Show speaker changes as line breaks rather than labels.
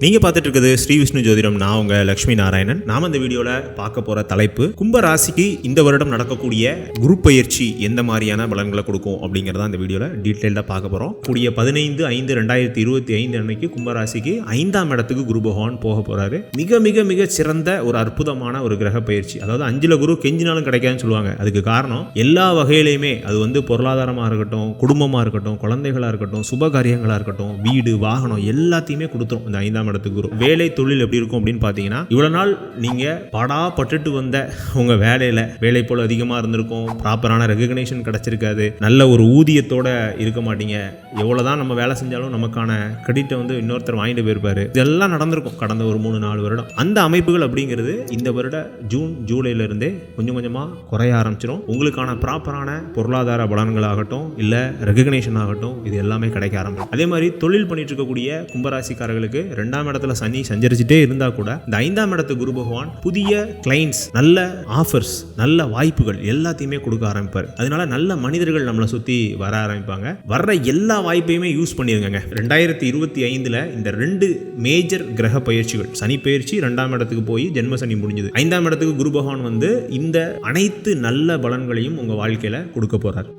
நீங்க பார்த்துட்டு இருக்கிறது ஸ்ரீ விஷ்ணு ஜோதிடம். நான் உங்க லட்சுமி நாராயணன். நாம இந்த வீடியோல பார்க்க போற தலைப்பு கும்ப ராசிக்கு இந்த வருடம் நடக்கக்கூடிய குரு பயிற்சி எந்த மாதிரியான பலன்களை கொடுக்கும் அப்படிங்கறத இந்த வீடியோல டீடைல்டா பார்க்க போறோம். கூடிய 15/5/2025 அன்னைக்கு கும்பராசிக்கு 5ஆம் இடத்துக்கு குரு பகவான் போக போறாரு. மிக மிக மிக சிறந்த ஒரு அற்புதமான ஒரு கிரக பயிற்சி. அதாவது 5ல குரு கெஞ்சினாலும் கிடைக்காதுன்னு சொல்லுவாங்க. அதுக்கு காரணம் எல்லா வகையிலையுமே, அது பொருளாதாரமா இருக்கட்டும், குடும்பமா இருக்கட்டும், குழந்தைகளா இருக்கட்டும், சுப காரியங்களா இருக்கட்டும், வீடு வாகனம் எல்லாத்தையுமே கொடுத்துரும் இந்த 5ஆம் இடத்துக்கு குரு. வேலை தொழில் எப்படி இருக்கும் அப்படின்னு பாத்தீங்கன்னா, இவ்வளவு நாள் நீங்க படா பட்டுட்டு வந்த உங்க வேலை போல அதிகமா இருந்திருக்கும். ப்ராப்பரான ரெகக்னேஷன் கிடைச்சிருக்காது. நல்ல ஒரு ஊதியத்தோட இருக்க மாட்டீங்க. எவ்வளவுதான் நம்ம வேலை செஞ்சாலும் நமக்கான கிரெடிட்டை இன்னொருத்தர் வாங்கிட்டு போயிருப்பாரு. இதெல்லாம் நடந்திருக்கும் கடந்த ஒரு 3-4 வருடம். அந்த அமைப்புகள் அப்படிங்கிறது இந்த வருட ஜூன் ஜூலைல இருந்தே கொஞ்சம் கொஞ்சமா குறைய ஆரம்பிச்சிடும். உங்களுக்கான ப்ராப்பரான பொருளாதார பலன்கள் ஆகட்டும், இல்ல ரெகக்னேஷன் ஆகட்டும், இது எல்லாமே கிடைக்க ஆரம்பிக்கும். அதே மாதிரி தொழில் பண்ணிட்டு இருக்கக்கூடிய கும்பராசிக்காரர்களுக்கு 2ஆம் இடத்துல சனி சஞ்சரிச்சுட்டே இருந்தா கூட இந்த 5ஆம் இடத்து குரு பகவான் புதிய கிளைண்ட்ஸ், நல்ல ஆஃபர்ஸ், நல்ல வாய்ப்புகள் எல்லாத்தையுமே கொடுக்க ஆரம்பிப்பார். அதனால நல்ல மனிதர்கள் நம்மளை சுத்தி வர ஆரம்பிப்பாங்க. வர்ற எல்லா வாய்ப்பையுமே யூஸ் பண்ணிருங்க. 2025ல இந்த 2 மேஜர் கிரக பயிற்சிகள், சனி பயிற்சி 2ஆம் இடத்துக்கு போய் ஜென்ம சனி முடிஞ்சது. 5ஆம் இடத்துக்கு குரு பகவான் இந்த அனைத்து நல்ல பலன்களையும் உங்க வாழ்க்கையில கொடுக்க போறார்.